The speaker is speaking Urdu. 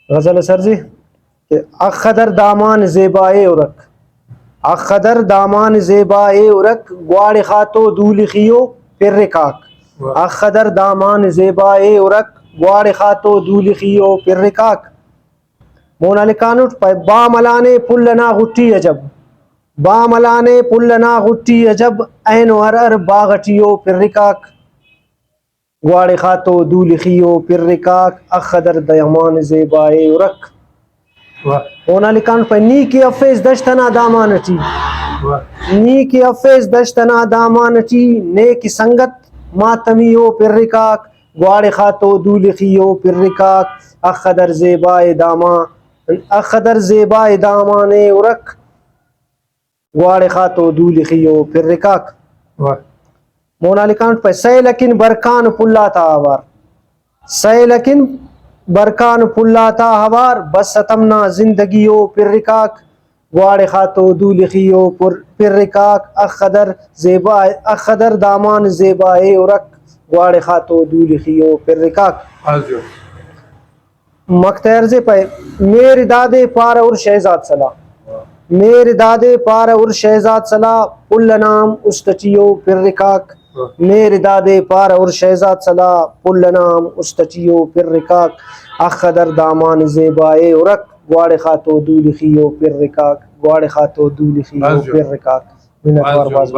غزل سرزی کہ اخدر دامان زیبائے ارک، اخدر دامان زیبائے ارک گواڑ خاتو دول خیو پر رکاک، اخدر دامان زیبائے ارک گواڑ خاتو دول خیو پر رکاک، مونا لکانوٹ پہ با ملانے پلنا غٹی عجب، با ملانے پلنا غٹی عجب این ورر باغٹیو پر رکاک، گواڑ خاتو دول خیو پر رکاک اخدر دامان زیبائے ارک. مونا لکانوٹ پہ نی کہ افیز دشتنا دامانٹی، نی کہ افیز دشتنا دامانٹی نیک سنگت ماتمیو پر رکاک، گواڑ خاتو دول خیو پر رکاک اخدر زیبائے دامان، اخدر زیبائے دامان ارک گواڑ خاتو دول خیو پر رکاک. مونا لکانوٹ پہ سیلکن برکان پلاتا آوار، سیلکن برکان پلاتا آوار بس ستمنا زندگیو پر رکاک، گواڑ خاتو دول خیو پر رکاک اخدر زیبائے، اخدر دامان زیبائے ارک گواڑ خاتو دول خیو پر رکاک. مکتہ عرضے پہ میرے دادے پارہ ار شہزاد صلاح، میرے دادے پارہ ار شہزاد صلاح پلنام استچیو پر رکاک، میرے دادے پارہ ار شہزاد صلاح پلنام استچیو پر رکاک اخدر دامان زیبائے ارک گواڑ خاتو دول خیو پر رکاک، گواڑ خاتو دول خیو پر رکاک. منت وار باز